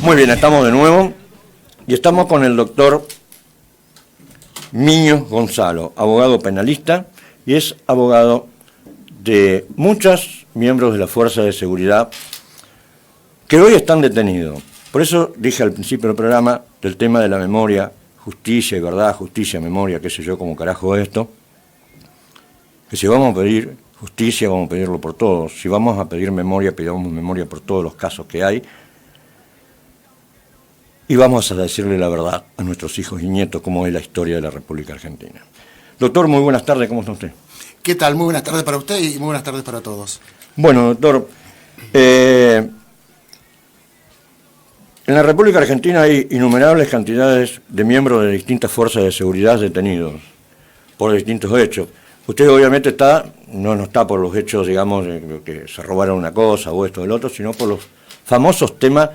Muy bien, estamos de nuevo y estamos con el doctor Miño Gonzalo, abogado penalista y es abogado de muchos miembros de la Fuerza de Seguridad que hoy están detenidos. Por eso dije al principio del programa del tema de la memoria, justicia y verdad, justicia, memoria, qué sé yo, como carajo esto, que si vamos a pedir justicia, vamos a pedirlo por todos. Si vamos a pedir memoria, pidamos memoria por todos los casos que hay. Y vamos a decirle la verdad a nuestros hijos y nietos, como es la historia de la República Argentina. Doctor, muy buenas tardes, ¿cómo está usted? ¿Qué tal? Muy buenas tardes para usted y muy buenas tardes para todos. Bueno, doctor, en la República Argentina hay innumerables cantidades de miembros de distintas fuerzas de seguridad detenidos por distintos hechos. Usted obviamente no está por los hechos, digamos, de que se robaron una cosa o esto o el otro, sino por los famosos temas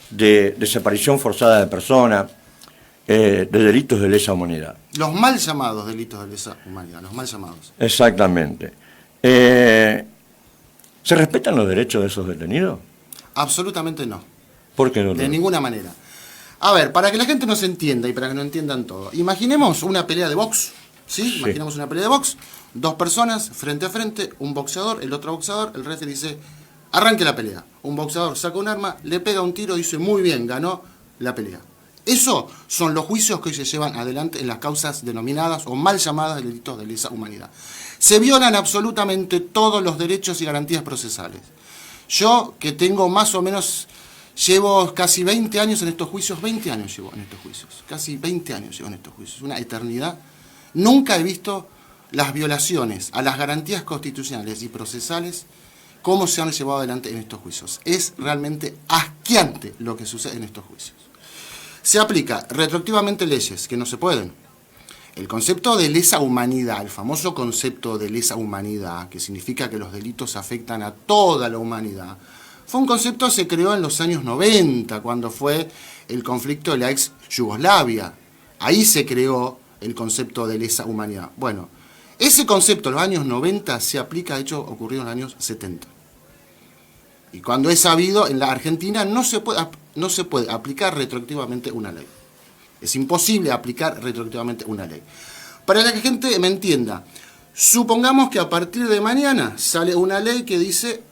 de desaparición forzada de personas, de delitos de lesa humanidad. Los mal llamados delitos de lesa humanidad, los mal llamados. Exactamente. ¿Se respetan los derechos de esos detenidos? Absolutamente no. ¿Por qué no? De ninguna manera. A ver, para que la gente nos entienda y para que no entiendan todo, imaginemos una pelea de box, ¿sí? Imaginemos una pelea de box, dos personas frente a frente, un boxeador, el otro boxeador, el referee dice, arranque la pelea. Un boxeador saca un arma, le pega un tiro y dice, muy bien, ganó la pelea. Esos son los juicios que hoy se llevan adelante en las causas denominadas o mal llamadas delitos de lesa humanidad. Se violan absolutamente todos los derechos y garantías procesales. Yo, que tengo más o menos, llevo casi 20 años en estos juicios, 20 años llevo en estos juicios, casi 20 años llevo en estos juicios, una eternidad. Nunca he visto las violaciones a las garantías constitucionales y procesales cómo se han llevado adelante en estos juicios. Es realmente asqueante lo que sucede en estos juicios. Se aplica retroactivamente leyes que no se pueden. El concepto de lesa humanidad, el famoso concepto de lesa humanidad, que significa que los delitos afectan a toda la humanidad, fue un concepto que se creó en los años 90, cuando fue el conflicto de la ex Yugoslavia. Ahí se creó el concepto de lesa humanidad. Bueno, ese concepto en los años 90 se aplica, de hecho ocurrió en los años 70. Y cuando es sabido, en la Argentina no se puede aplicar retroactivamente una ley. Es imposible aplicar retroactivamente una ley. Para que la gente me entienda, supongamos que a partir de mañana sale una ley que dice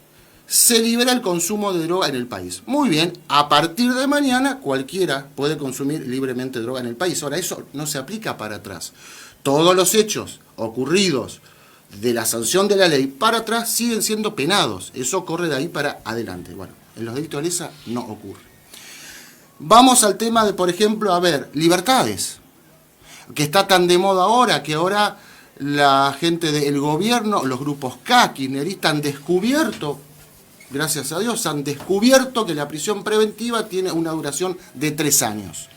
se libera el consumo de droga en el país. Muy bien, a partir de mañana cualquiera puede consumir libremente droga en el país. Ahora, eso no se aplica para atrás. Todos los hechos ocurridos de la sanción de la ley para atrás siguen siendo penados. Eso corre de ahí para adelante. Bueno, en los delitos de lesa no ocurre. Vamos al tema de, por ejemplo, a ver, libertades, que está tan de moda ahora, que ahora la gente del gobierno, los grupos K, kirchneristas, han descubierto, gracias a Dios, han descubierto que la prisión preventiva tiene una duración de 3 años.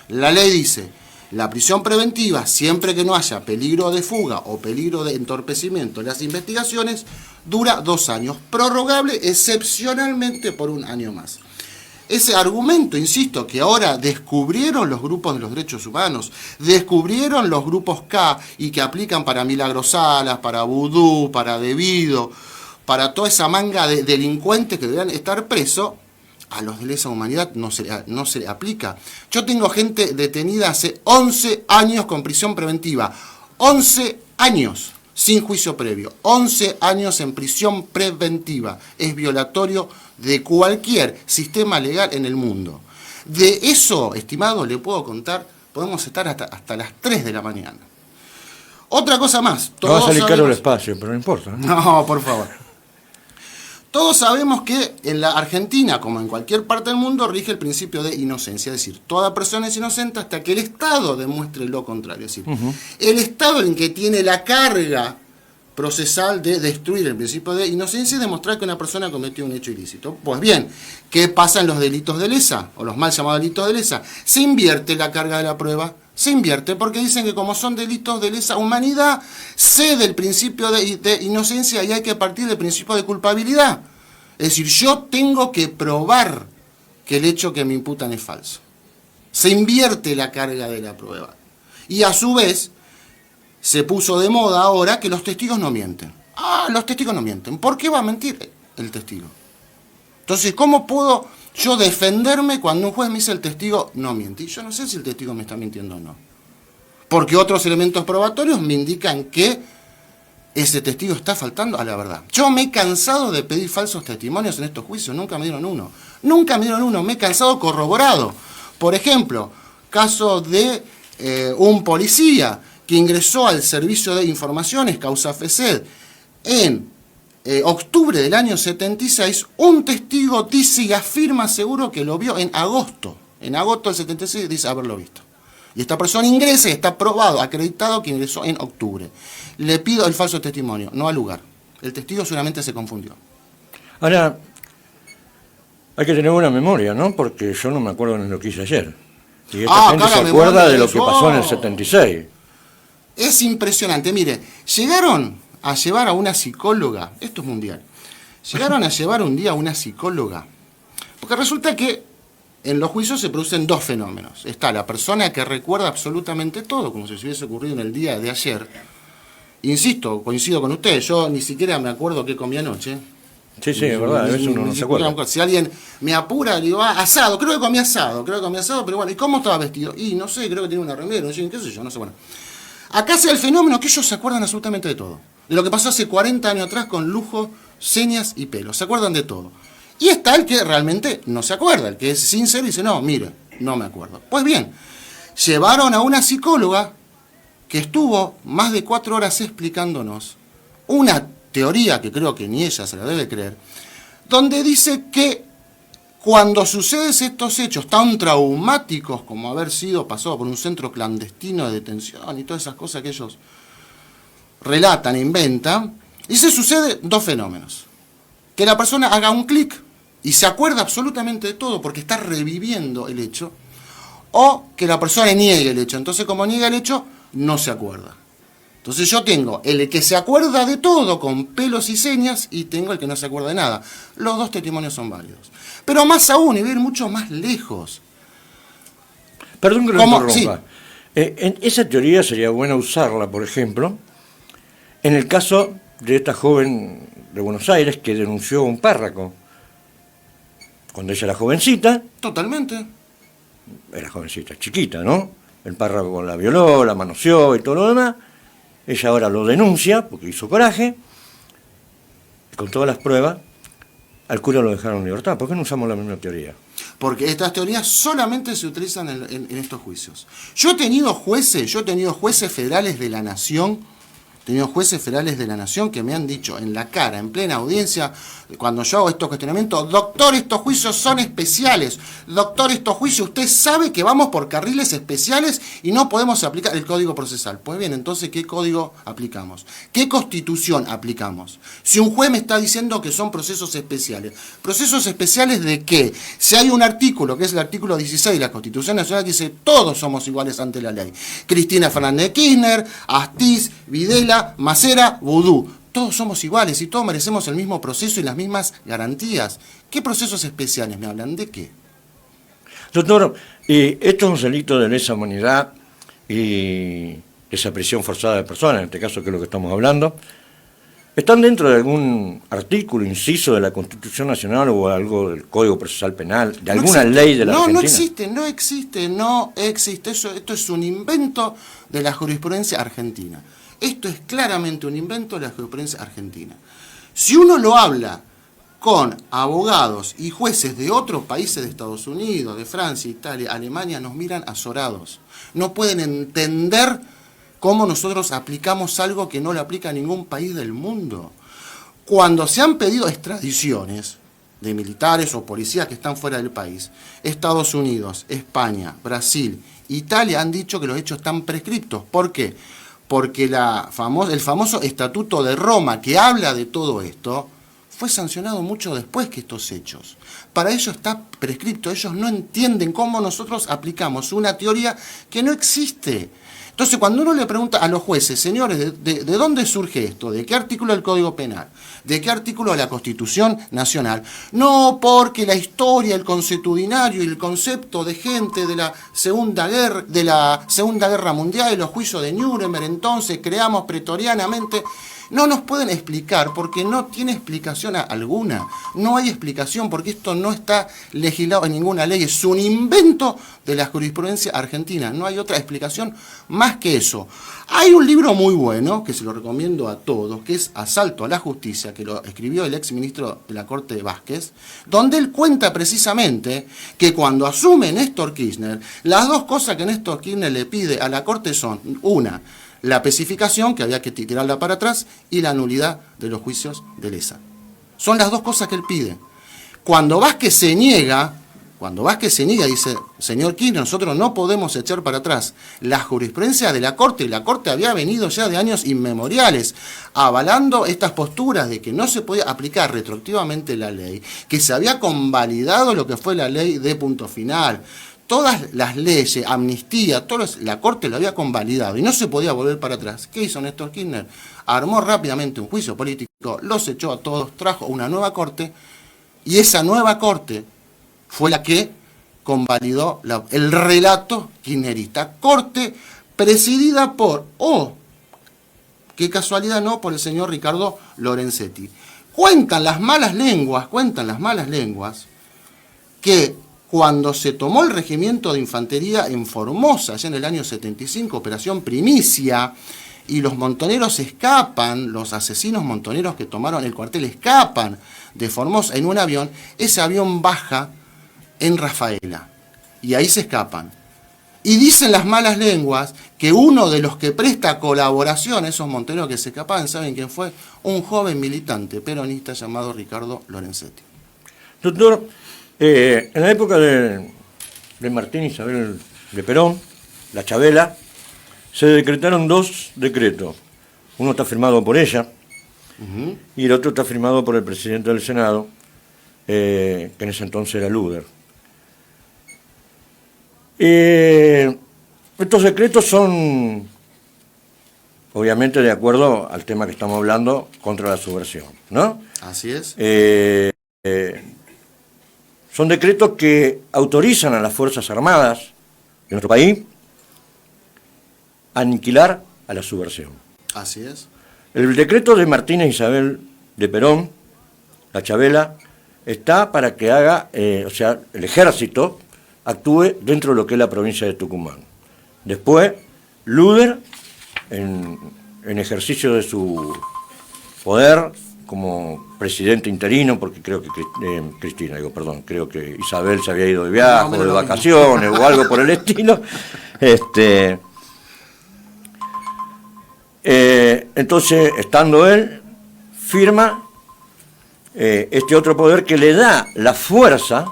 La ley dice, la prisión preventiva, siempre que no haya peligro de fuga o peligro de entorpecimiento en las investigaciones, dura 2 años, prorrogable excepcionalmente por 1 año más. Ese argumento, insisto, que ahora descubrieron los grupos de los derechos humanos, descubrieron los grupos K y que aplican para Milagro Salas, para Vudú, para Debido, para toda esa manga de delincuentes que deberían estar presos, a los de lesa humanidad no se le aplica. Yo tengo gente detenida hace 11 años con prisión preventiva. 11 años sin juicio previo. 11 años en prisión preventiva. Es violatorio de cualquier sistema legal en el mundo. De eso, estimado, le puedo contar, podemos estar hasta las 3 de la mañana. Otra cosa más. No va a salir caro el espacio, pero no importa. No, por favor. Todos sabemos que en la Argentina, como en cualquier parte del mundo, rige el principio de inocencia. Es decir, toda persona es inocente hasta que el Estado demuestre lo contrario. Es decir, el Estado en que tiene la carga procesal de destruir el principio de inocencia y demostrar que una persona cometió un hecho ilícito. Pues bien, ¿qué pasa en los delitos de lesa? O los mal llamados delitos de lesa. Se invierte la carga de la prueba. Se invierte porque dicen que como son delitos de lesa humanidad, cede el principio de inocencia y hay que partir del principio de culpabilidad. Es decir, yo tengo que probar que el hecho que me imputan es falso. Se invierte la carga de la prueba. Y a su vez, se puso de moda ahora que los testigos no mienten. Los testigos no mienten. ¿Por qué va a mentir el testigo? Entonces, ¿cómo puedo yo defenderme cuando un juez me dice el testigo no miente. Y yo no sé si el testigo me está mintiendo o no. Porque otros elementos probatorios me indican que ese testigo está faltando a la verdad. Yo me he cansado de pedir falsos testimonios en estos juicios, nunca me dieron uno. Nunca me dieron uno, me he cansado corroborado. Por ejemplo, caso de un policía que ingresó al servicio de informaciones, causa FECED, en octubre del año 76, un testigo dice y afirma seguro que lo vio en agosto. En agosto del 76 dice haberlo visto. Y esta persona ingresa y está probado, acreditado que ingresó en octubre. Le pido el falso testimonio, no al lugar. El testigo seguramente se confundió. Ahora, hay que tener buena memoria, ¿no? Porque yo no me acuerdo ni lo que hice ayer. Y esta gente se acuerda de lo que pasó en el 76. Es impresionante. Mire, llegaron a llevar a una psicóloga, esto es mundial, llegaron a llevar un día a una psicóloga, porque resulta que en los juicios se producen dos fenómenos. Está la persona que recuerda absolutamente todo, como si se hubiese ocurrido en el día de ayer. Insisto, coincido con usted, yo ni siquiera me acuerdo qué comí anoche. Sí, es verdad, a veces uno no se acuerda. Si alguien me apura, le digo, asado, creo que comí asado, pero bueno, ¿y cómo estaba vestido? Y no sé, creo que tenía una remera, no sé, qué sé yo, no sé, bueno. Acá se da el fenómeno que ellos se acuerdan absolutamente de todo. De lo que pasó hace 40 años atrás con lujo, señas y pelo. Se acuerdan de todo. Y está el que realmente no se acuerda, el que es sincero y dice, no, mire, no me acuerdo. Pues bien, llevaron a una psicóloga que estuvo más de 4 horas explicándonos una teoría que creo que ni ella se la debe creer, donde dice que cuando suceden estos hechos tan traumáticos como haber sido pasado por un centro clandestino de detención y todas esas cosas que ellos relatan e inventan, y se sucede dos fenómenos. Que la persona haga un clic y se acuerda absolutamente de todo porque está reviviendo el hecho, o que la persona niegue el hecho. Entonces, como niega el hecho, no se acuerda. Entonces yo tengo el que se acuerda de todo con pelos y señas y tengo el que no se acuerda de nada. Los dos testimonios son válidos. Pero más aún, y ver mucho más lejos. Perdón que lo interrumpa. Sí. En esa teoría sería bueno usarla, por ejemplo, en el caso de esta joven de Buenos Aires que denunció a un párroco. Cuando ella era jovencita. Totalmente. Era jovencita, chiquita, ¿no? El párroco la violó, la manoseó y todo lo demás. Ella ahora lo denuncia porque hizo coraje. Y con todas las pruebas, al cura lo dejaron en libertad. ¿Por qué no usamos la misma teoría? Porque estas teorías solamente se utilizan en estos juicios. Yo he tenido jueces federales de la Nación, que me han dicho en la cara, en plena audiencia, cuando yo hago estos cuestionamientos, doctor, estos juicios son especiales, doctor, estos juicios, usted sabe que vamos por carriles especiales y no podemos aplicar el Código Procesal. Pues bien, entonces, ¿qué código aplicamos? ¿Qué constitución aplicamos? Si un juez me está diciendo que son procesos especiales, ¿procesos especiales de qué? Si hay un artículo, que es el artículo 16 de la Constitución Nacional, que dice todos somos iguales ante la ley. Cristina Fernández de Kirchner, Astiz, Videla, Macera, Vudú. Todos somos iguales y todos merecemos el mismo proceso y las mismas garantías. ¿Qué procesos especiales me hablan? ¿De qué? Doctor, esto es un delito de lesa humanidad y desaparición forzada de personas, en este caso que es lo que estamos hablando. ¿Están dentro de algún artículo, inciso de la Constitución Nacional o algo del Código Procesal Penal, de alguna ley de la Argentina? No existe. Esto es un invento de la jurisprudencia argentina. Esto es claramente un invento de la jurisprudencia argentina. Si uno lo habla con abogados y jueces de otros países de Estados Unidos, de Francia, Italia, Alemania, nos miran azorados. No pueden entender cómo nosotros aplicamos algo que no lo aplica ningún país del mundo. Cuando se han pedido extradiciones de militares o policías que están fuera del país, Estados Unidos, España, Brasil, Italia han dicho que los hechos están prescriptos. ¿Por qué? Porque el famoso Estatuto de Roma, que habla de todo esto, fue sancionado mucho después que estos hechos. Para ellos está prescripto, ellos no entienden cómo nosotros aplicamos una teoría que no existe. Entonces, cuando uno le pregunta a los jueces, señores, ¿de dónde surge esto? ¿De qué artículo del Código Penal? ¿De qué artículo de la Constitución Nacional? No, porque la historia, el consuetudinario y el concepto de gente de la Segunda Guerra Mundial y los juicios de Nuremberg, entonces creamos pretorianamente. no nos pueden explicar porque no tiene explicación alguna. No hay explicación porque esto no está legislado en ninguna ley. Es un invento de la jurisprudencia argentina. No hay otra explicación más que eso. Hay un libro muy bueno, que se lo recomiendo a todos, que es Asalto a la Justicia, que lo escribió el ex ministro de la Corte de Vázquez, donde él cuenta precisamente que cuando asume Néstor Kirchner, las dos cosas que Néstor Kirchner le pide a la Corte son, una, la especificación, que había que tirarla para atrás, y la nulidad de los juicios de lesa. Son las dos cosas que él pide. Cuando Vázquez se niega, dice, señor Kirchner, nosotros no podemos echar para atrás la jurisprudencia de la Corte, y la Corte había venido ya de años inmemoriales avalando estas posturas de que no se podía aplicar retroactivamente la ley, que se había convalidado lo que fue la ley de punto final. Todas las leyes, amnistía, la Corte lo había convalidado y no se podía volver para atrás. ¿Qué hizo Néstor Kirchner? Armó rápidamente un juicio político, los echó a todos, trajo una nueva Corte, y esa nueva Corte fue la que convalidó el relato kirchnerista. Corte presidida por, qué casualidad no, por el señor Ricardo Lorenzetti. Cuentan las malas lenguas, que cuando se tomó el regimiento de infantería en Formosa, ya en el año 75, Operación Primicia, y los montoneros escapan, los asesinos montoneros que tomaron el cuartel escapan de Formosa en un avión, ese avión baja en Rafaela, y ahí se escapan. Y dicen las malas lenguas que uno de los que presta colaboración a esos montoneros que se escapaban, ¿saben quién fue? Un joven militante peronista llamado Ricardo Lorenzetti. Doctor, en la época de Martín Isabel de Perón, la Chabela, se decretaron dos decretos. Uno está firmado por ella, y el otro está firmado por el presidente del Senado, que en ese entonces era Luder. Estos decretos son, obviamente, de acuerdo al tema que estamos hablando, contra la subversión, ¿no? Así es. Son decretos que autorizan a las Fuerzas Armadas de nuestro país a aniquilar a la subversión. Así es. El decreto de Martínez Isabel de Perón, la Chabela, está para que el ejército actúe dentro de lo que es la provincia de Tucumán. Después, Luder, en ejercicio de su poder como presidente interino, porque creo que creo que Isabel se había ido de viaje, o de vacaciones, o algo por el estilo. Entonces, estando él, firma este otro poder que le da la fuerza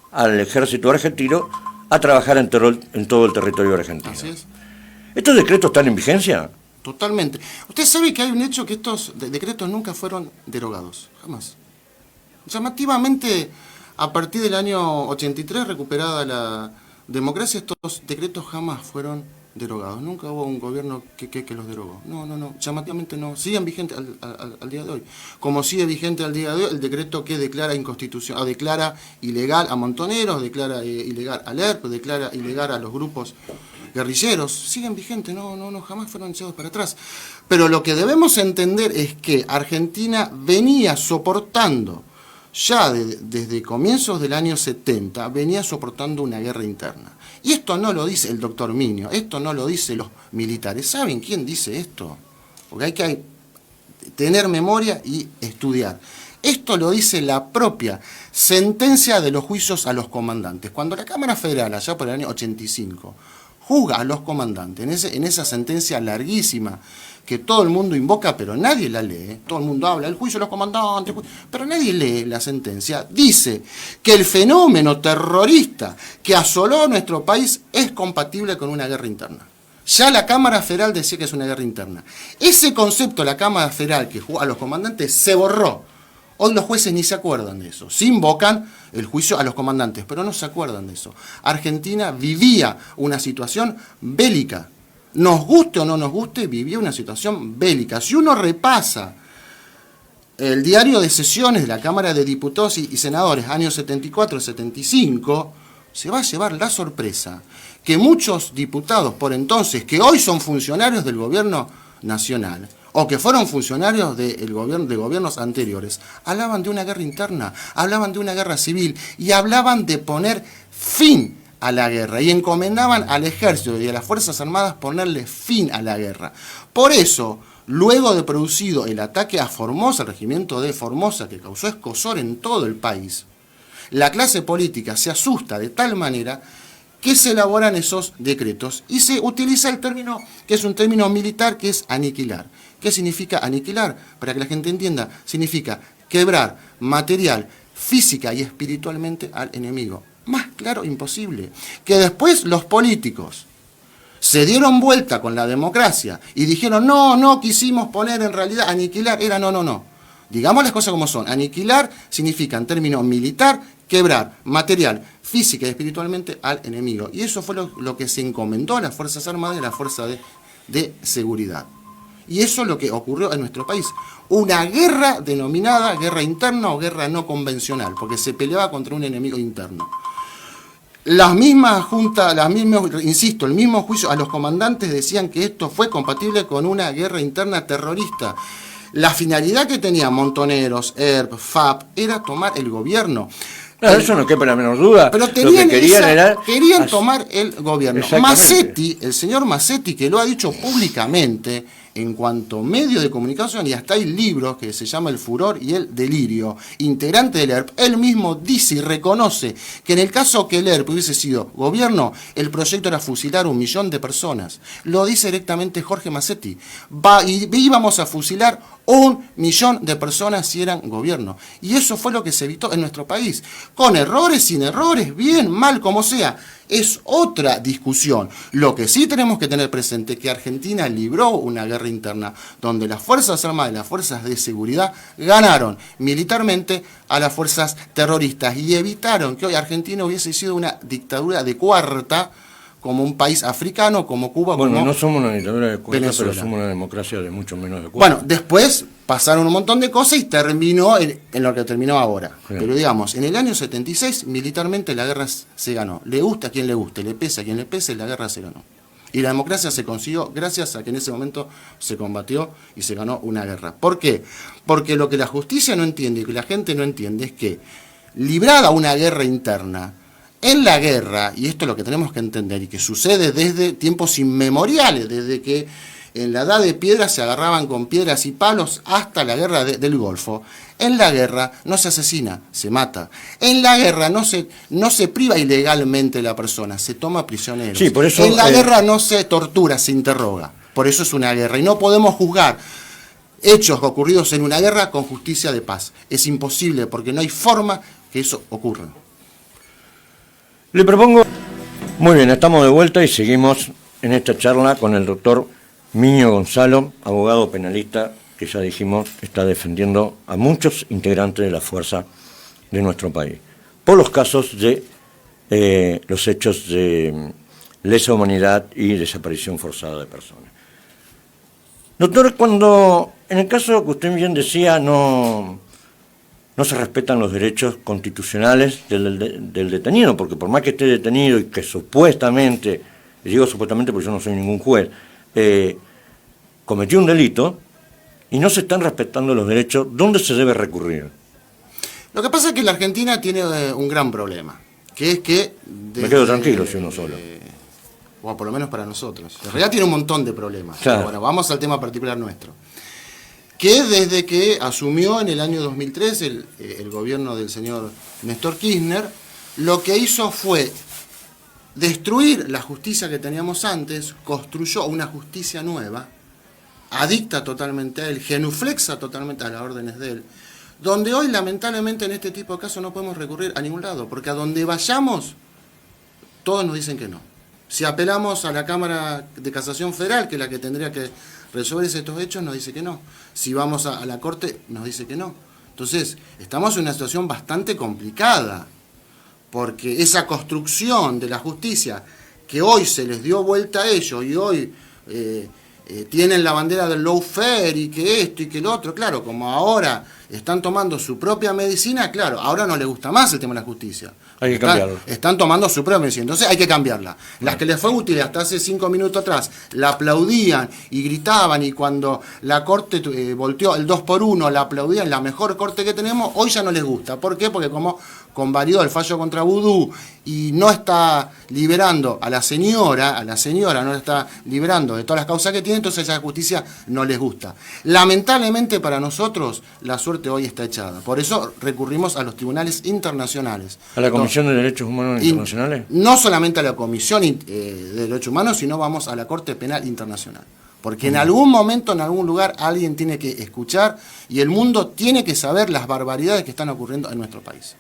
al ejército argentino a trabajar en todo el territorio argentino. Así es. ¿Estos decretos están en vigencia? Totalmente. Usted sabe que hay un hecho, que estos decretos nunca fueron derogados, jamás. Llamativamente, a partir del año 83, recuperada la democracia, estos decretos jamás fueron derogados. Nunca hubo un gobierno que los derogó. No, llamativamente no. Siguen vigentes al día de hoy. Como sigue vigente al día de hoy el decreto que declara inconstitucional, declara ilegal a montoneros, declara ilegal al ERP, declara ilegal a los grupos guerrilleros. Siguen vigentes, no, jamás fueron echados para atrás. Pero lo que debemos entender es que Argentina venía soportando, ya desde comienzos del año 70, venía soportando una guerra interna. Y esto no lo dice el doctor Minio, esto no lo dicen los militares. ¿Saben quién dice esto? Porque hay que tener memoria y estudiar. Esto lo dice la propia sentencia de los juicios a los comandantes. Cuando la Cámara Federal, allá por el año 85, juzga a los comandantes, en esa sentencia larguísima, que todo el mundo invoca, pero nadie la lee, todo el mundo habla, el juicio de los comandantes, pero nadie lee la sentencia, dice que el fenómeno terrorista que asoló nuestro país es compatible con una guerra interna. Ya la Cámara Federal decía que es una guerra interna. Ese concepto, la Cámara Federal que juzga a los comandantes, se borró. Hoy los jueces ni se acuerdan de eso. Se invocan el juicio a los comandantes, pero no se acuerdan de eso. Argentina vivía una situación bélica. Nos guste o no nos guste, vivía una situación bélica. Si uno repasa el diario de sesiones de la Cámara de Diputados y Senadores, años 74 y 75, se va a llevar la sorpresa que muchos diputados por entonces, que hoy son funcionarios del gobierno nacional, o que fueron funcionarios de gobiernos anteriores, hablaban de una guerra interna, hablaban de una guerra civil y hablaban de poner fin a la guerra y encomendaban al ejército y a las Fuerzas Armadas ponerle fin a la guerra. Por eso, luego de producido el ataque a Formosa, el regimiento de Formosa, que causó escozor en todo el país, la clase política se asusta de tal manera que se elaboran esos decretos y se utiliza el término, que es un término militar, que es aniquilar. ¿Qué significa aniquilar? Para que la gente entienda, significa quebrar material, física y espiritualmente al enemigo. Más claro, imposible. Que después los políticos se dieron vuelta con la democracia y dijeron, no quisimos poner en realidad, aniquilar, era no. Digamos las cosas como son. Aniquilar significa, en términos militar, quebrar material, física y espiritualmente al enemigo. Y eso fue lo que se encomendó a las Fuerzas Armadas y a las Fuerzas de Seguridad. Y eso es lo que ocurrió en nuestro país. Una guerra denominada guerra interna o guerra no convencional, porque se peleaba contra un enemigo interno. Las mismas juntas, insisto, el mismo juicio a los comandantes decían que esto fue compatible con una guerra interna terrorista. La finalidad que tenían Montoneros, ERP, FAP, era tomar el gobierno. Claro, eso no quepa la menor duda. Pero querían tomar el gobierno. Massetti, el señor Massetti, que lo ha dicho públicamente en cuanto medio de comunicación, y hasta hay libros que se llama El Furor y El Delirio, integrante del ERP, él mismo dice y reconoce que en el caso que el ERP hubiese sido gobierno, el proyecto era fusilar 1 millón de personas. Lo dice directamente Jorge Massetti. Y íbamos a fusilar 1 millón de personas si eran gobierno. Y eso fue lo que se evitó en nuestro país. Con errores, sin errores, bien, mal, como sea. Es otra discusión. Lo que sí tenemos que tener presente es que Argentina libró una guerra interna donde las Fuerzas Armadas y las Fuerzas de Seguridad ganaron militarmente a las fuerzas terroristas y evitaron que hoy Argentina hubiese sido una dictadura de cuarta, como un país africano, como Cuba. Bueno, como no somos una dictadura de cuarta, Venezuela. pero somos una democracia de mucho menos de cuarta. Bueno, después pasaron un montón de cosas y terminó en lo que terminó ahora. Sí. Pero digamos, en el año 76, militarmente la guerra se ganó. Le gusta a quien le guste, le pesa a quien le pese, la guerra se ganó. Y la democracia se consiguió gracias a que en ese momento se combatió y se ganó una guerra. ¿Por qué? Porque lo que la justicia no entiende y que la gente no entiende es que, librada una guerra interna, en la guerra, y esto es lo que tenemos que entender, y que sucede desde tiempos inmemoriales, desde que en la edad de piedra se agarraban con piedras y palos hasta la guerra del Golfo, en la guerra no se asesina, se mata. En la guerra no se priva ilegalmente la persona, se toma prisioneros. Sí, por eso, en la guerra no se tortura, se interroga. Por eso es una guerra. Y no podemos juzgar hechos ocurridos en una guerra con justicia de paz. Es imposible, porque no hay forma que eso ocurra. Le propongo... Muy bien, estamos de vuelta y seguimos en esta charla con el doctor Miño Gonzalo, abogado penalista, que ya dijimos está defendiendo a muchos integrantes de la fuerza de nuestro país, por los casos de los hechos de lesa humanidad y desaparición forzada de personas. Doctor, cuando en el caso que usted bien decía, no se respetan los derechos constitucionales del detenido, porque por más que esté detenido y que supuestamente, y digo supuestamente porque yo no soy ningún juez, cometió un delito y no se están respetando los derechos, ¿dónde se debe recurrir? Lo que pasa es que la Argentina tiene un gran problema, que es que... Me quedo tranquilo si uno solo. O por lo menos para nosotros. En realidad tiene un montón de problemas. Claro. Pero bueno, vamos al tema particular nuestro. Que desde que asumió en el año 2003 el gobierno del señor Néstor Kirchner, lo que hizo fue destruir la justicia que teníamos antes, construyó una justicia nueva, adicta totalmente a él, genuflexa totalmente a las órdenes de él, donde hoy lamentablemente en este tipo de casos no podemos recurrir a ningún lado, porque a donde vayamos, todos nos dicen que no. Si apelamos a la Cámara de Casación Federal, que es la que tendría que resolver estos hechos, nos dice que no. Si vamos a la Corte, nos dice que no. Entonces, estamos en una situación bastante complicada, porque esa construcción de la justicia, que hoy se les dio vuelta a ellos, y hoy tienen la bandera del lawfare, y que esto y que lo otro, claro, como ahora están tomando su propia medicina, claro, ahora no les gusta más el tema de la justicia. Hay que cambiarlo. Están tomando su propia medicina, entonces hay que cambiarla. Las que les fue útil hasta hace 5 minutos atrás, la aplaudían y gritaban, y cuando la corte volteó el 2x1, la aplaudían, la mejor corte que tenemos, hoy ya no les gusta. ¿Por qué? Porque como convalidó el fallo contra Vudú y no está liberando a la señora no la está liberando de todas las causas que tiene, entonces esa justicia no les gusta. Lamentablemente para nosotros la suerte hoy está echada. Por eso recurrimos a los tribunales internacionales. ¿A la Comisión de Derechos Humanos Internacionales? No solamente a la Comisión de Derechos Humanos, sino vamos a la Corte Penal Internacional. Porque en algún momento, en algún lugar, alguien tiene que escuchar y el mundo tiene que saber las barbaridades que están ocurriendo en nuestro país.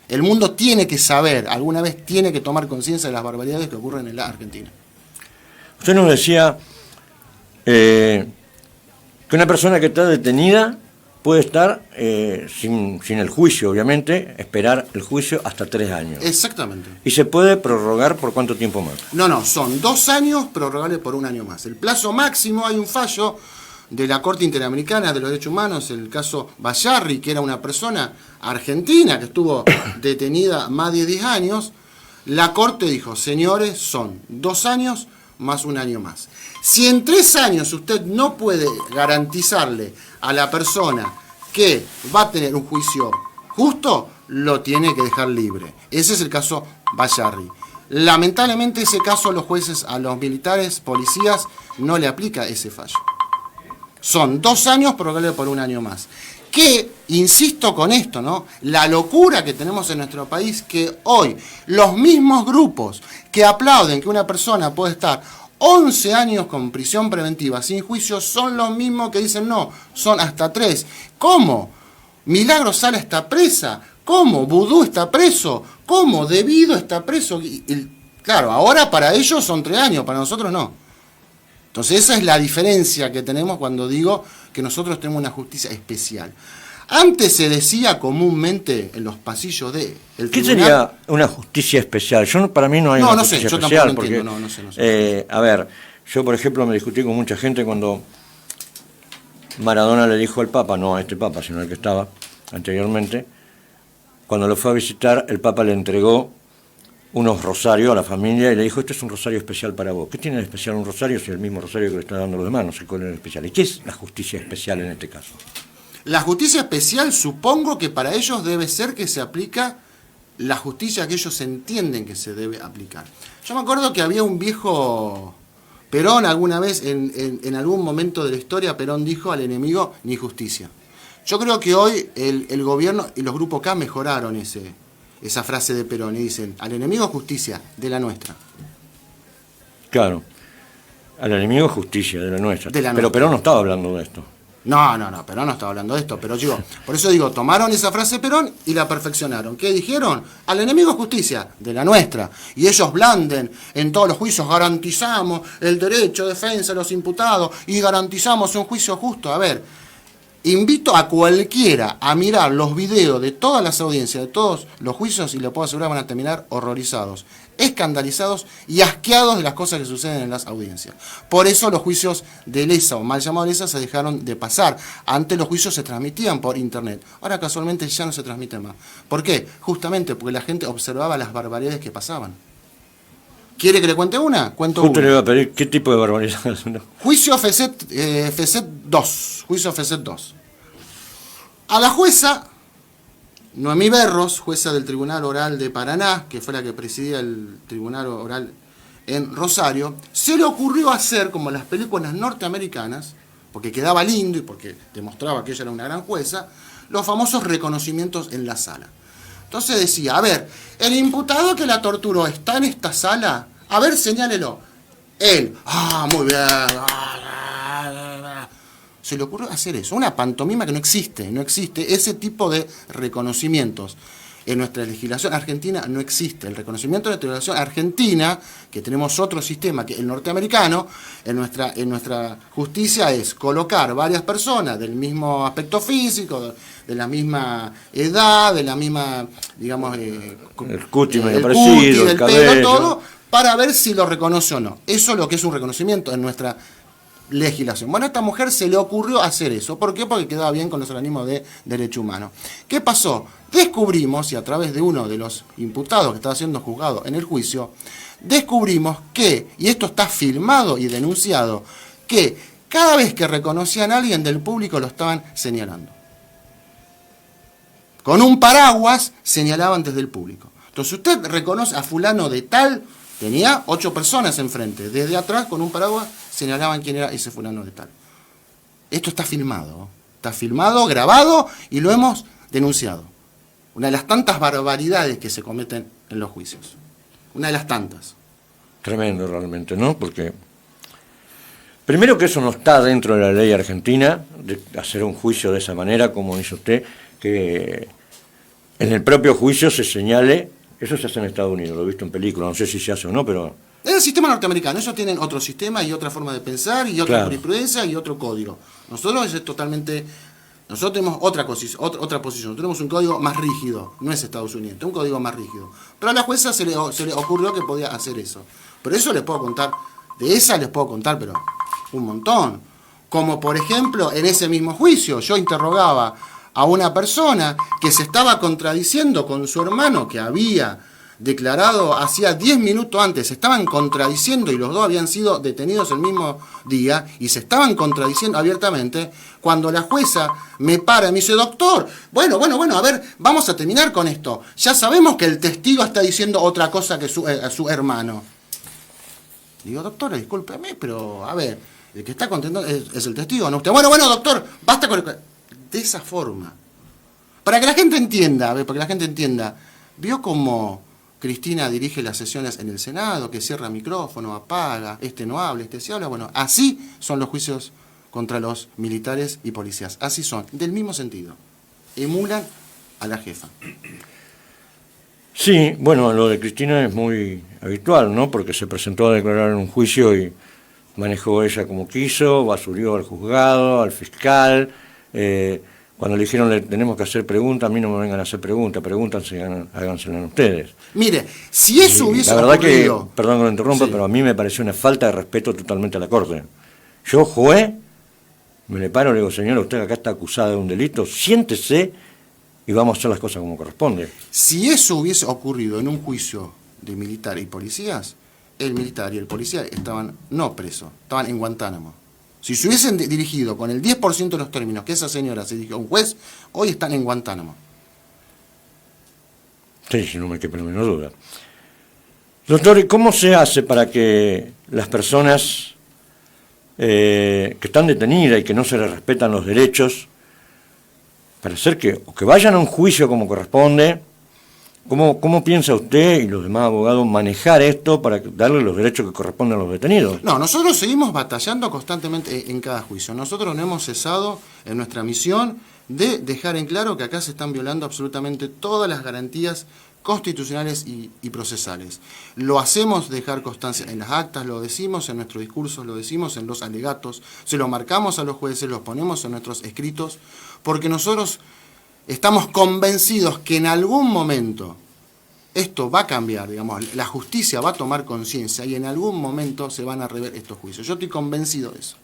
El mundo tiene que saber, alguna vez tiene que tomar conciencia de las barbaridades que ocurren en la Argentina. Usted nos decía que una persona que está detenida puede estar sin el juicio, obviamente, esperar el juicio hasta 3 años. Exactamente. ¿Y se puede prorrogar por cuánto tiempo más? No, son 2 años prorrogables por 1 año más. El plazo máximo, hay un fallo de la Corte Interamericana de los Derechos Humanos, el caso Bayarri, que era una persona argentina que estuvo detenida más de 10 años, la Corte dijo, señores, son 2 años más 1 año más. Si en 3 años usted no puede garantizarle a la persona que va a tener un juicio justo, lo tiene que dejar libre. Ese es el caso Bayarri. Lamentablemente ese caso los jueces, a los militares, policías, no le aplica ese fallo. Son 2 años prorrogables por 1 año más. Que, insisto con esto, ¿no? La locura que tenemos en nuestro país, que hoy los mismos grupos que aplauden que una persona puede estar 11 años con prisión preventiva sin juicio, son los mismos que dicen no, son hasta 3. ¿Cómo? Milagro Sala está presa. ¿Cómo? Vudú está preso. ¿Cómo? Debido está preso. Claro, ahora para ellos son 3 años, para nosotros no. Entonces esa es la diferencia que tenemos cuando digo que nosotros tenemos una justicia especial. Antes se decía comúnmente en los pasillos del tribunal... ¿Qué sería una justicia especial? Para mí no hay una justicia especial. No sé, yo tampoco entiendo, no sé. A ver, yo por ejemplo me discutí con mucha gente cuando Maradona le dijo al Papa, no a este Papa, sino al que estaba anteriormente, cuando lo fue a visitar, el Papa le entregó unos rosarios a la familia y le dijo, este es un rosario especial para vos. ¿Qué tiene de especial un rosario si es el mismo rosario que le está dando a los demás? No sé cuál es el especial. ¿Y qué es la justicia especial en este caso? La justicia especial supongo que para ellos debe ser que se aplica la justicia que ellos entienden que se debe aplicar. Yo me acuerdo que había un viejo Perón alguna vez, en algún momento de la historia, Perón dijo al enemigo ni justicia. Yo creo que hoy el gobierno y los grupos K mejoraron esa frase de Perón y dicen, al enemigo justicia, de la nuestra. Claro, al enemigo justicia, de la nuestra. Pero nuestra. Perón no estaba hablando de esto. No, Perón no estaba hablando de esto, pero digo, por eso digo, tomaron esa frase de Perón y la perfeccionaron. ¿Qué dijeron? Al enemigo justicia, de la nuestra. Y ellos blanden en todos los juicios, garantizamos el derecho de defensa de los imputados y garantizamos un juicio justo. A ver, invito a cualquiera a mirar los videos de todas las audiencias, de todos los juicios, y le puedo asegurar van a terminar horrorizados, escandalizados y asqueados de las cosas que suceden en las audiencias. Por eso los juicios de lesa o mal llamados lesa se dejaron de pasar. Antes los juicios se transmitían por internet. Ahora casualmente ya no se transmiten más. ¿Por qué? Justamente porque la gente observaba las barbaridades que pasaban. ¿Quiere que le cuente una? Cuento Justo una. le iba a pedir qué tipo de barbaridades. ¿No? Juicio FECET 2. Juicio FECET 2. A la jueza Noemí Berros, jueza del Tribunal Oral de Paraná, que fue la que presidía el Tribunal Oral en Rosario, se le ocurrió hacer, como las películas norteamericanas, porque quedaba lindo y porque demostraba que ella era una gran jueza, los famosos reconocimientos en la sala. Entonces decía, a ver, el imputado que la torturó está en esta sala, a ver, señálelo. Él, muy bien, se le ocurrió hacer eso, una pantomima que no existe ese tipo de reconocimientos. En nuestra legislación argentina no existe. El reconocimiento de la legislación argentina, que tenemos otro sistema que el norteamericano, en nuestra justicia es colocar varias personas del mismo aspecto físico, de la misma edad, de la misma, digamos, el cutis medio parecido, el cabello, pelo, todo, para ver si lo reconoce o no. Eso es lo que es un reconocimiento en nuestra legislación. Bueno, a esta mujer se le ocurrió hacer eso. ¿Por qué? Porque quedaba bien con los organismos de derecho humano. ¿Qué pasó? Descubrimos, y a través de uno de los imputados que estaba siendo juzgado en el juicio, descubrimos que, y esto está filmado y denunciado, que cada vez que reconocían a alguien del público lo estaban señalando. Con un paraguas señalaban desde el público. Entonces usted reconoce a fulano de tal, tenía 8 personas enfrente. Desde atrás, con un paraguas, señalaban quién era ese fulano de tal. Esto está filmado. Está filmado, grabado y lo hemos denunciado. Una de las tantas barbaridades que se cometen en los juicios. Una de las tantas. Tremendo realmente, ¿no? Porque primero que eso no está dentro de la ley argentina, de hacer un juicio de esa manera, como dice usted, que en el propio juicio se señale, eso se hace en Estados Unidos, lo he visto en películas, no sé si se hace o no, pero... Es el sistema norteamericano, ellos tienen otro sistema y otra forma de pensar y otra jurisprudencia y otro código. Nosotros es totalmente... Nosotros tenemos otra posición, tenemos un código más rígido, no es Estados Unidos, un código más rígido. Pero a la jueza se le ocurrió que podía hacer eso. Pero eso les puedo contar, de esa les puedo contar, pero un montón. Como por ejemplo, en ese mismo juicio, yo interrogaba a una persona que se estaba contradiciendo con su hermano que había declarado hacía 10 minutos antes, se estaban contradiciendo y los dos habían sido detenidos el mismo día y se estaban contradiciendo abiertamente, cuando la jueza me para y me dice, doctor, bueno, a ver, vamos a terminar con esto. Ya sabemos que el testigo está diciendo otra cosa que a su hermano. Digo, doctora, discúlpeme, pero a ver, el que está contento es el testigo, ¿no? Usted, bueno, doctor, basta con el... De esa forma. Para que la gente entienda, vio cómo Cristina dirige las sesiones en el Senado, que cierra micrófono, apaga, este no habla, este sí habla. Bueno, así son los juicios contra los militares y policías. Así son, del mismo sentido. Emulan a la jefa. Sí, bueno, lo de Cristina es muy habitual, ¿no? Porque se presentó a declarar en un juicio y manejó ella como quiso, basurió al juzgado, al fiscal. Cuando le dijeron le tenemos que hacer preguntas, a mí no me vengan a hacer preguntas, pregúntanse, háganselas ustedes. Mire, si eso hubiese la verdad ocurrido... que, perdón que lo interrumpa, sí, pero a mí me pareció una falta de respeto totalmente a la Corte. Yo, juez, me le paro y le digo, señora, usted acá está acusada de un delito, siéntese y vamos a hacer las cosas como corresponde. Si eso hubiese ocurrido en un juicio de militar y policías, el militar y el policía estaban no presos, estaban en Guantánamo. Si se hubiesen dirigido con el 10% de los términos que esa señora se dirigió a un juez, hoy están en Guantánamo. Sí, no me quepa la menor duda. Doctor, ¿y cómo se hace para que las personas que están detenidas y que no se les respetan los derechos, para hacer que vayan a un juicio como corresponde? ¿Cómo piensa usted y los demás abogados manejar esto para darle los derechos que corresponden a los detenidos? No, nosotros seguimos batallando constantemente en cada juicio. Nosotros no hemos cesado en nuestra misión de dejar en claro que acá se están violando absolutamente todas las garantías constitucionales y procesales. Lo hacemos dejar constancia en las actas, lo decimos en nuestros discursos, lo decimos en los alegatos, se lo marcamos a los jueces, los ponemos en nuestros escritos, porque nosotros estamos convencidos que en algún momento esto va a cambiar, digamos, la justicia va a tomar conciencia y en algún momento se van a rever estos juicios. Yo estoy convencido de eso.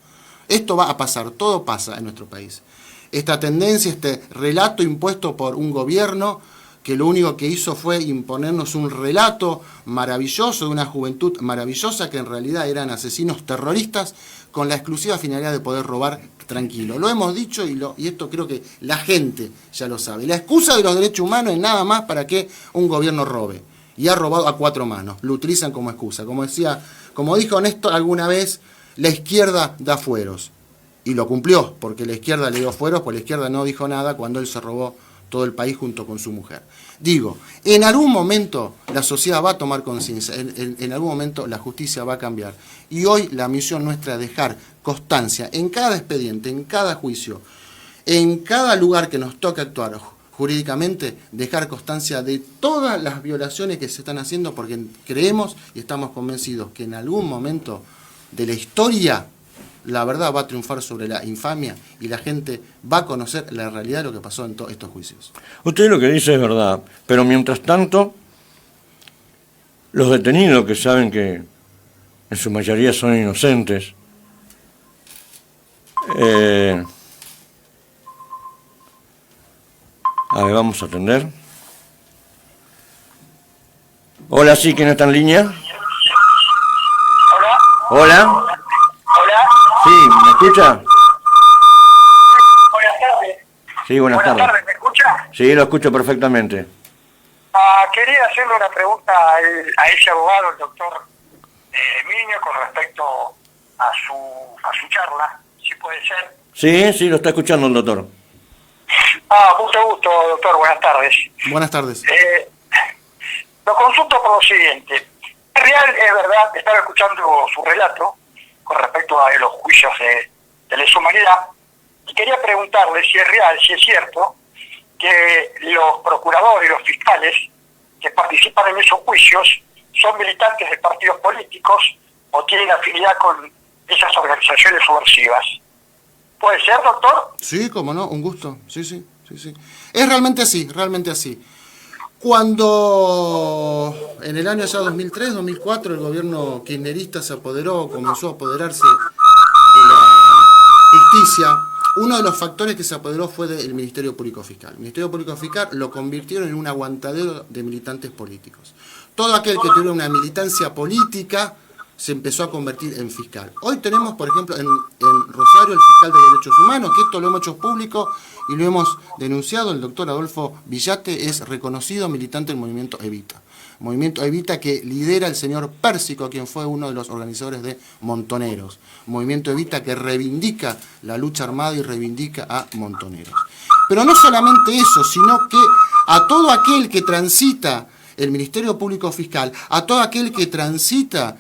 Esto va a pasar, todo pasa en nuestro país. Esta tendencia, este relato impuesto por un gobierno que lo único que hizo fue imponernos un relato maravilloso de una juventud maravillosa que en realidad eran asesinos terroristas con la exclusiva finalidad de poder robar tranquilo. Lo hemos dicho y esto creo que la gente ya lo sabe. La excusa de los derechos humanos es nada más para que un gobierno robe. Y ha robado a 4 manos. Lo utilizan como excusa. Como dijo Néstor alguna vez, la izquierda da fueros. Y lo cumplió, porque la izquierda le dio fueros, porque la izquierda no dijo nada cuando él se robó todo el país junto con su mujer. Digo, en algún momento la sociedad va a tomar conciencia, en algún momento la justicia va a cambiar. Y hoy la misión nuestra es dejar constancia en cada expediente, en cada juicio, en cada lugar que nos toque actuar jurídicamente, dejar constancia de todas las violaciones que se están haciendo, porque creemos y estamos convencidos que en algún momento de la historia la verdad va a triunfar sobre la infamia y la gente va a conocer la realidad de lo que pasó en todos estos juicios. Usted lo que dice es verdad, pero mientras tanto, los detenidos que saben que en su mayoría son inocentes, A ver, vamos a atender. Hola, sí, ¿quién está en línea? Hola. Hola. Hola. Sí, ¿me escucha? Buenas tardes. Sí, buenas tardes. ¿Me escucha? Sí, lo escucho perfectamente. Quería hacerle una pregunta a ese abogado, el doctor Miño, con respecto a su charla, si puede ser. Sí, sí, lo está escuchando el doctor. Mucho gusto, doctor. Buenas tardes. Buenas tardes. Lo consulto por lo siguiente. Es real, es verdad, estaba escuchando su relato con respecto a los juicios de lesa humanidad y quería preguntarle si es real, si es cierto, que los procuradores y los fiscales que participan en esos juicios son militantes de partidos políticos o tienen afinidad con esas organizaciones subversivas. ¿Puede ser, doctor? Sí, cómo no, un gusto. Sí, sí, sí, sí. Es realmente así, realmente así. Cuando en el año ya 2003, 2004, el gobierno kirchnerista se apoderó, comenzó a apoderarse de la justicia, uno de los factores que se apoderó fue del Ministerio Público Fiscal. El Ministerio Público Fiscal lo convirtieron en un aguantadero de militantes políticos. Todo aquel que tuviera una militancia política se empezó a convertir en fiscal. Hoy tenemos, por ejemplo, en Rosario el fiscal de Derechos Humanos, que esto lo hemos hecho público y lo hemos denunciado. El doctor Adolfo Villate es reconocido militante del movimiento Evita. Movimiento Evita que lidera el señor Pérsico, quien fue uno de los organizadores de Montoneros. Movimiento Evita que reivindica la lucha armada y reivindica a Montoneros. Pero no solamente eso, sino que a todo aquel que transita el Ministerio Público Fiscal, a todo aquel que transita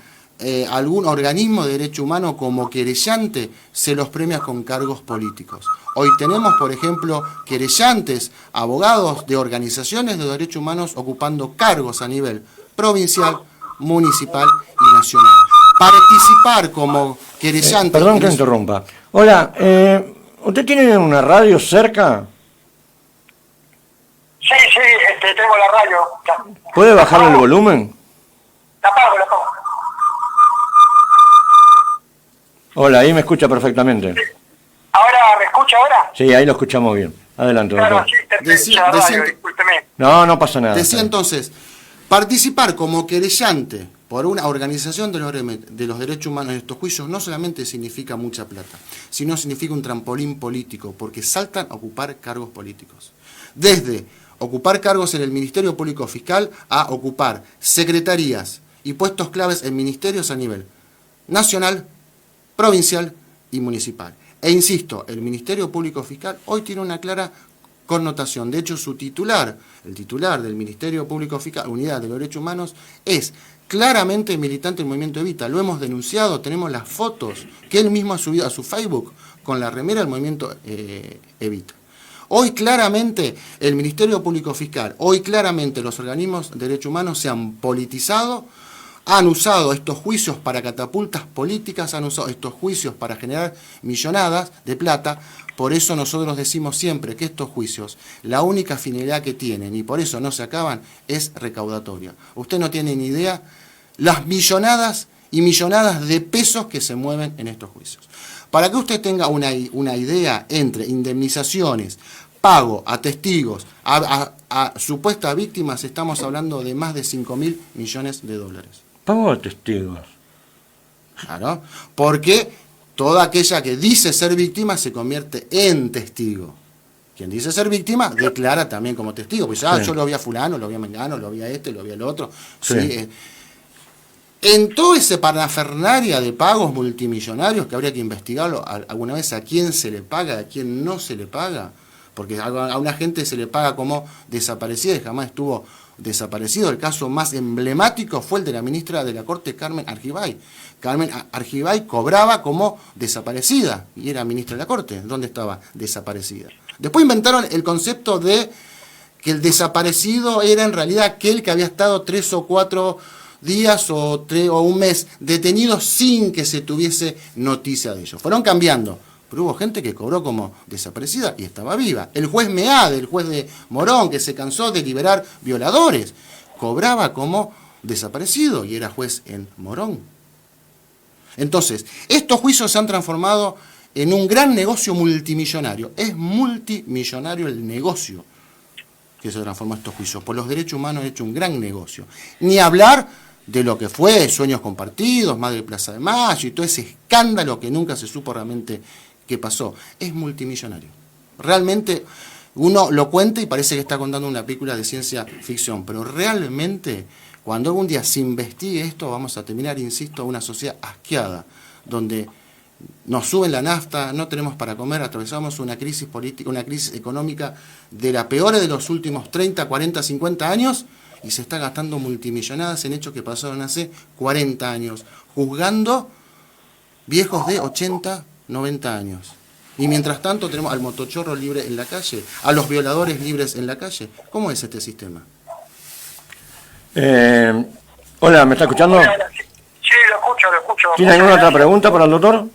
algún organismo de derecho humano como querellante, se los premia con cargos políticos. Hoy tenemos, por ejemplo, querellantes, abogados de organizaciones de derechos humanos ocupando cargos a nivel provincial, municipal y nacional. Participar como querellante... Perdón que interrumpa. Hola, ¿usted tiene una radio cerca? Sí, tengo la radio. ¿Puede bajarle el volumen? La apago. Hola, ahí me escucha perfectamente. ¿Ahora me escucha ahora? Sí, ahí lo escuchamos bien. Adelante, Claro, doctor. sí, la radio, discúlpeme. No pasa nada. Decía entonces, participar como querellante por una organización de los derechos humanos en estos juicios no solamente significa mucha plata, sino significa un trampolín político, porque saltan a ocupar cargos políticos. Desde ocupar cargos en el Ministerio Público Fiscal a ocupar secretarías y puestos claves en ministerios a nivel nacional, provincial y municipal. E insisto, el Ministerio Público Fiscal hoy tiene una clara connotación. De hecho, su titular, el titular del Ministerio Público Fiscal, Unidad de los Derechos Humanos, es claramente militante del movimiento Evita. Lo hemos denunciado, tenemos las fotos que él mismo ha subido a su Facebook con la remera del movimiento Evita. Hoy claramente el Ministerio Público Fiscal, hoy claramente los organismos de derechos humanos se han politizado, han usado estos juicios para catapultas políticas, han usado estos juicios para generar millonadas de plata. Por eso nosotros decimos siempre que estos juicios, la única finalidad que tienen, y por eso no se acaban, es recaudatoria. Usted no tiene ni idea las millonadas y millonadas de pesos que se mueven en estos juicios. Para que usted tenga una idea entre indemnizaciones, pago a testigos, a supuestas víctimas, estamos hablando de más de 5.000 millones de dólares. Pago a testigos. Claro, porque toda aquella que dice ser víctima se convierte en testigo. Quien dice ser víctima declara también como testigo. Pues sí. Yo lo vi a fulano, lo vi a mengano, lo vi a este, lo vi al otro. Sí. ¿Sí? En todo ese parafernaria de pagos multimillonarios que habría que investigarlo alguna vez a quién se le paga, a quién no se le paga, porque a una gente se le paga como desaparecida y jamás estuvo desaparecido. El caso más emblemático fue el de la ministra de la Corte, Carmen Argibay. Carmen Argibay cobraba como desaparecida y era ministra de la Corte. ¿Dónde estaba? Desaparecida. Después inventaron el concepto de que el desaparecido era en realidad aquel que había estado 3 o 4 días o un mes detenido sin que se tuviese noticia de ello. Fueron cambiando. Pero hubo gente que cobró como desaparecida y estaba viva. El juez Meade, el juez de Morón, que se cansó de liberar violadores, cobraba como desaparecido y era juez en Morón. Entonces, estos juicios se han transformado en un gran negocio multimillonario. Es multimillonario el negocio que se transformó estos juicios. Por los derechos humanos han hecho un gran negocio. Ni hablar de lo que fue Sueños Compartidos, Madre Plaza de Mayo y todo ese escándalo que nunca se supo realmente qué pasó. Es multimillonario. Realmente uno lo cuenta y parece que está contando una película de ciencia ficción, pero realmente cuando algún día se investigue esto vamos a terminar, insisto, una sociedad asqueada, donde nos suben la nafta, no tenemos para comer, atravesamos una crisis política, una crisis económica de la peor de los últimos 30, 40, 50 años y se está gastando multimillonadas en hechos que pasaron hace 40 años, juzgando viejos de 80, 90 años. Y mientras tanto tenemos al motochorro libre en la calle, a los violadores libres en la calle. ¿Cómo es este sistema? Hola, ¿me está escuchando? Sí, lo escucho. ¿Tiene alguna otra pregunta para el doctor?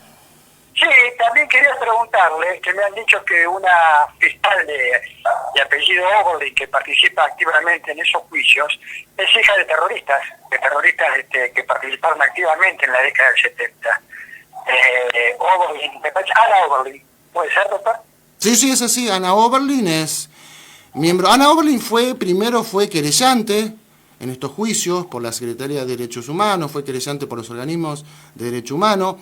Sí, también quería preguntarle, que me han dicho que una fiscal de apellido Oberlin, que participa activamente en esos juicios, es hija de terroristas que participaron activamente en la década del 70. Oberlin, me parece, Ana Oberlin, ¿puede ser, doctor? Sí, es así, Ana Oberlin es miembro. Ana Oberlin primero fue querellante en estos juicios por la Secretaría de Derechos Humanos, fue querellante por los organismos de derechos humanos.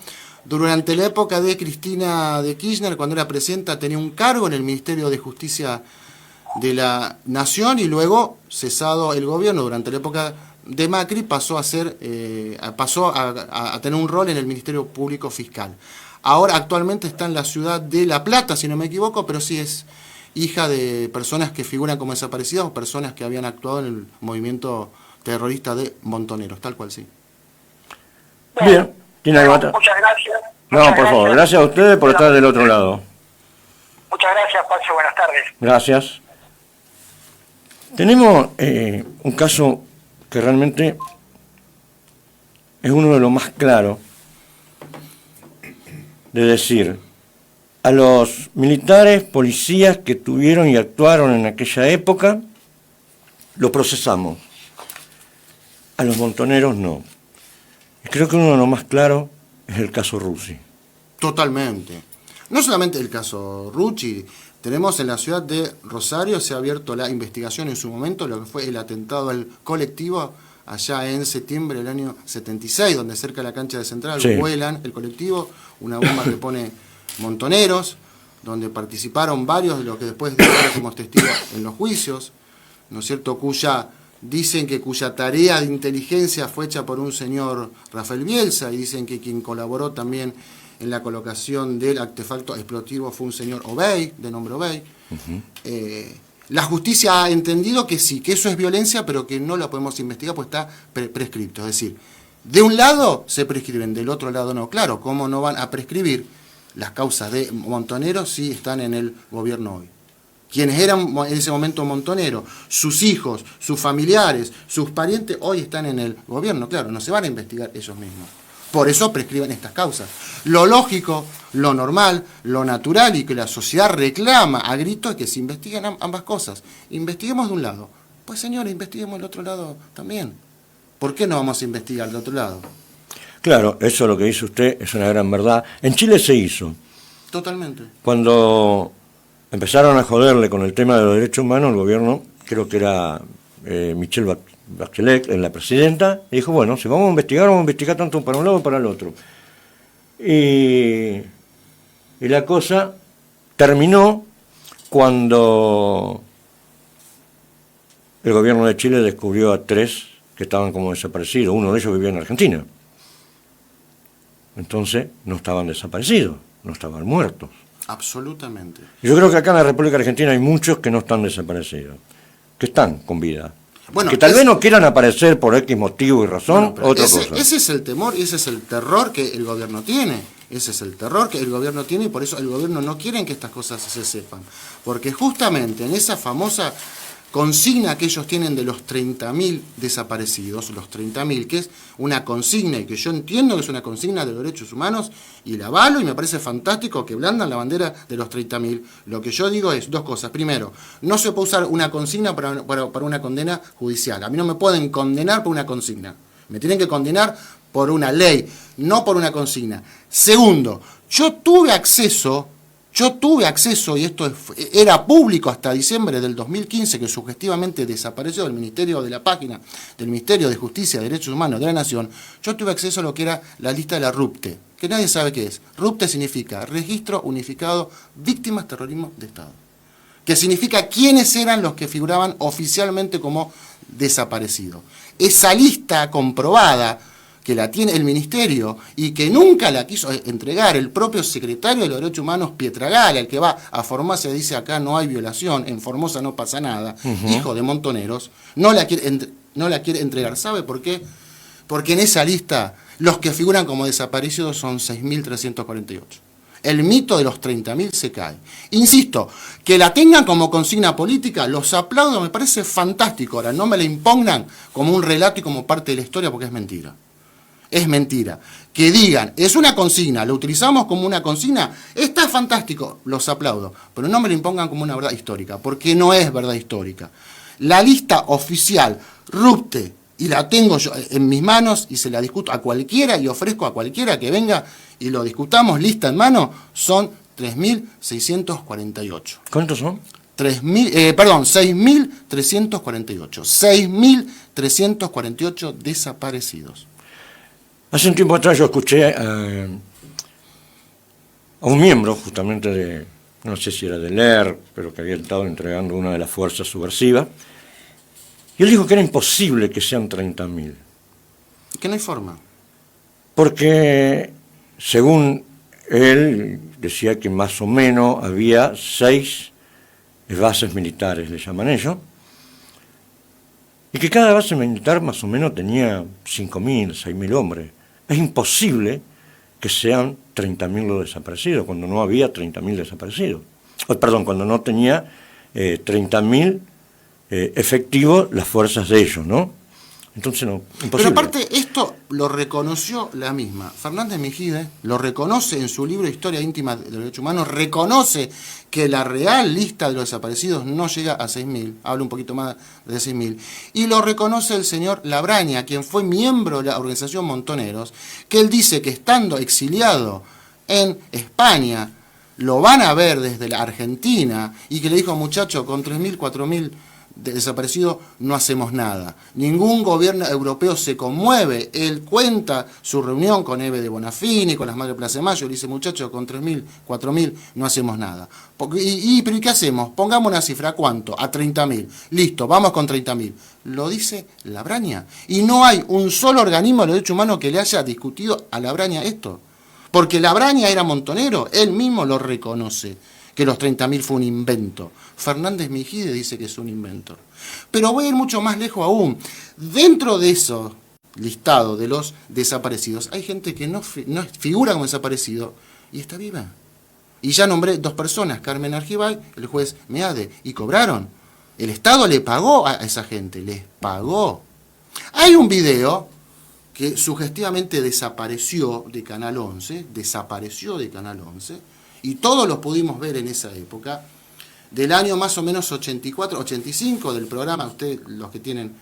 Durante la época de Cristina de Kirchner, cuando era presidenta, tenía un cargo en el Ministerio de Justicia de la Nación y luego, cesado el gobierno durante la época de Macri, pasó a tener un rol en el Ministerio Público Fiscal. Ahora actualmente está en la ciudad de La Plata, si no me equivoco, pero sí es hija de personas que figuran como desaparecidas o personas que habían actuado en el movimiento terrorista de Montoneros, tal cual sí. Bien, ¿tiene algo otra? Muchas gracias. No, por favor, gracias a ustedes por estar del otro lado. Muchas gracias, Pacho, buenas tardes. Gracias. Tenemos un caso que realmente es uno de los más claros de decir, a los militares, policías que tuvieron y actuaron en aquella época, los procesamos. A los montoneros no. Y creo que uno de los más claros es el caso Rucci. Totalmente. No solamente el caso Rucci, tenemos en la ciudad de Rosario, se ha abierto la investigación en su momento, lo que fue el atentado al colectivo allá en septiembre del año 76, donde cerca de la cancha de Central vuelan el colectivo, una bomba que pone Montoneros, donde participaron varios de los que después fuimos testigos en los juicios, ¿no es cierto?, dicen que cuya tarea de inteligencia fue hecha por un señor Rafael Bielsa, y dicen que quien colaboró también en la colocación del artefacto explosivo fue un señor Obey, de nombre Obey. La justicia ha entendido que sí, que eso es violencia, pero que no la podemos investigar porque está prescripto. Es decir, de un lado se prescriben, del otro lado no. Claro, ¿cómo no van a prescribir las causas de Montoneros si están en el gobierno hoy? Quienes eran en ese momento montoneros, sus hijos, sus familiares, sus parientes, hoy están en el gobierno. Claro, no se van a investigar ellos mismos. Por eso prescriben estas causas. Lo lógico, lo normal, lo natural y que la sociedad reclama a gritos es que se investiguen ambas cosas. Investiguemos de un lado. Pues señores, investiguemos del otro lado también. ¿Por qué no vamos a investigar del otro lado? Claro, eso lo que dice usted es una gran verdad. En Chile se hizo. Totalmente. Cuando empezaron a joderle con el tema de los derechos humanos, el gobierno, creo que era Michelle Bachelet, la presidenta, dijo, bueno, si vamos a investigar tanto para un lado como para el otro. Y la cosa terminó cuando el gobierno de Chile descubrió a 3 que estaban como desaparecidos. Uno de ellos vivía en Argentina. Entonces no estaban desaparecidos, no estaban muertos. Absolutamente. Yo creo que acá en la República Argentina hay muchos que no están desaparecidos, que están con vida. Bueno, que tal vez no quieran aparecer por X motivo y razón, otra cosa. Ese es el temor y ese es el terror que el gobierno tiene. Ese es el terror que el gobierno tiene y por eso el gobierno no quiere que estas cosas se sepan. Porque justamente en esa famosa consigna que ellos tienen de los 30.000 desaparecidos, los 30.000, que es una consigna y que yo entiendo que es una consigna de los derechos humanos y la avalo y me parece fantástico que blandan la bandera de los 30.000. Lo que yo digo es dos cosas. Primero, no se puede usar una consigna para una condena judicial. A mí no me pueden condenar por una consigna. Me tienen que condenar por una ley no por una consigna. Segundo, yo tuve acceso, y esto era público hasta diciembre del 2015, que sugestivamente desapareció del Ministerio de la página del Ministerio de Justicia y Derechos Humanos de la Nación. Yo tuve acceso a lo que era la lista de la RUPTE, que nadie sabe qué es. RUPTE significa Registro Unificado Víctimas Terrorismo de Estado, que significa quiénes eran los que figuraban oficialmente como desaparecidos. Esa lista comprobada, que la tiene el Ministerio y que nunca la quiso entregar el propio secretario de los Derechos Humanos, Pietragala, el que va a Formosa y dice acá no hay violación, en Formosa no pasa nada, hijo de montoneros, no la quiere entregar. ¿Sabe por qué? Porque en esa lista los que figuran como desaparecidos son 6.348. El mito de los 30.000 se cae. Insisto, que la tengan como consigna política, los aplaudo, me parece fantástico. Ahora, no me la impugnan como un relato y como parte de la historia, porque es mentira. Es mentira. Que digan, es una consigna, lo utilizamos como una consigna, está fantástico, los aplaudo. Pero no me lo impongan como una verdad histórica, porque no es verdad histórica. La lista oficial, RUPTE, y la tengo yo en mis manos y se la discuto a cualquiera y ofrezco a cualquiera que venga y lo discutamos, lista en mano, son 3.648. ¿Cuántos son? 6.348. 6.348 desaparecidos. Hace un tiempo atrás yo escuché a un miembro justamente de, no sé si era de LER, pero que había estado entregando una de las fuerzas subversivas, y él dijo que era imposible que sean 30.000. Que no hay forma. Porque, según él, decía que más o menos había 6 bases militares, le llaman ellos, y que cada base militar más o menos tenía 5.000, 6.000 hombres. Es imposible que sean 30.000 los desaparecidos, cuando no había 30.000 desaparecidos. Cuando no tenía 30.000 efectivos las fuerzas de ellos, ¿no? Entonces no, imposible. Pero aparte, esto lo reconoció la misma. Fernández Mejide lo reconoce en su libro Historia íntima de los derechos humanos, reconoce que la real lista de los desaparecidos no llega a 6.000, habla un poquito más de 6.000, y lo reconoce el señor Labraña, quien fue miembro de la organización Montoneros, que él dice que estando exiliado en España, lo van a ver desde la Argentina, y que le dijo, muchacho, con 3.000, 4.000 desaparecidos no hacemos nada. Ningún gobierno europeo se conmueve. Él cuenta su reunión con Eve de Bonafini, con las Madres de Plaza de Mayo, le dice, muchachos, con 3.000, 4.000 no hacemos nada. ¿Pero y qué hacemos? Pongamos una cifra, ¿cuánto? A 30.000. Listo, vamos con 30.000. Lo dice Labraña. Y no hay un solo organismo de los derechos humanos que le haya discutido a Labraña esto. Porque Labraña era montonero, él mismo lo reconoce, que los 30.000 fue un invento. Fernández Mejide dice que es un invento. Pero voy a ir mucho más lejos aún. Dentro de eso listado de los desaparecidos, hay gente que no figura como desaparecido y está viva. Y ya nombré 2 personas, Carmen Argibay, el juez Meade, y cobraron. El Estado le pagó a esa gente, les pagó. Hay un video que sugestivamente desapareció de Canal 11, y todos los pudimos ver en esa época, del año más o menos 84, 85 del programa. Ustedes, los que tienen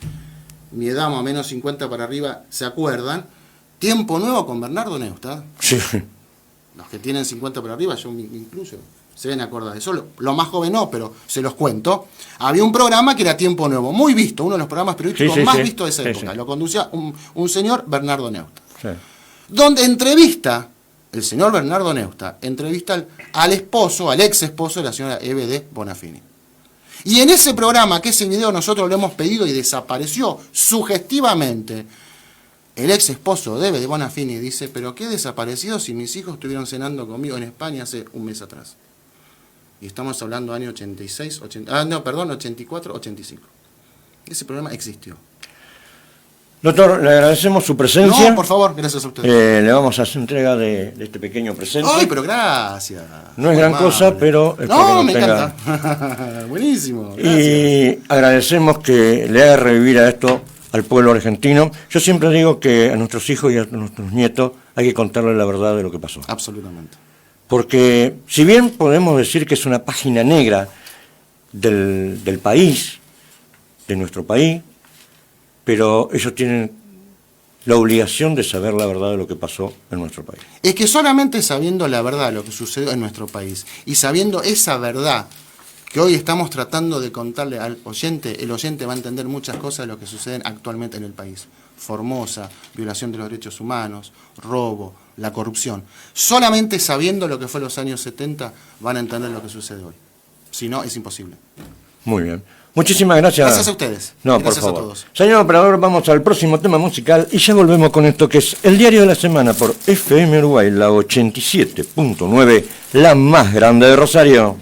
mi edad más o menos 50 para arriba, se acuerdan, Tiempo Nuevo con Bernardo Neustadt. Sí. Los que tienen 50 para arriba, yo me incluyo, se ven acordar de eso. Lo más joven no, pero se los cuento. Había un programa que era Tiempo Nuevo, muy visto, uno de los programas periodísticos más vistos de esa época. Sí. Lo conducía un señor, Bernardo Neustadt. Sí. Donde entrevista, el señor Bernardo Neustadt, entrevista al esposo, al ex esposo de la señora Eve de Bonafini. Y en ese programa, que ese video nosotros lo hemos pedido y desapareció sugestivamente, el ex esposo de Eve de Bonafini dice, pero qué desaparecido si mis hijos estuvieron cenando conmigo en España hace un mes atrás. Y estamos hablando año 84, 85. Ese programa existió. Doctor, le agradecemos su presencia. No, por favor, gracias a usted. Le vamos a hacer entrega de este pequeño presente. Ay, pero gracias. No es gran cosa, pero... No, me encanta. Buenísimo. Gracias. Y agradecemos que le haga revivir a esto al pueblo argentino. Yo siempre digo que a nuestros hijos y a nuestros nietos hay que contarles la verdad de lo que pasó. Absolutamente. Porque si bien podemos decir que es una página negra del país, de nuestro país, pero ellos tienen la obligación de saber la verdad de lo que pasó en nuestro país. Es que solamente sabiendo la verdad de lo que sucedió en nuestro país y sabiendo esa verdad que hoy estamos tratando de contarle al oyente, el oyente va a entender muchas cosas de lo que suceden actualmente en el país. Formosa, violación de los derechos humanos, robo, la corrupción. Solamente sabiendo lo que fue los años 70 van a entender lo que sucede hoy. Si no, es imposible. Muy bien. Muchísimas gracias. Gracias a ustedes. No, Gracias por favor. a todos. Señor operador, vamos al próximo tema musical y ya volvemos con esto que es el diario de la semana por FM Uruguay, la 87.9, la más grande de Rosario.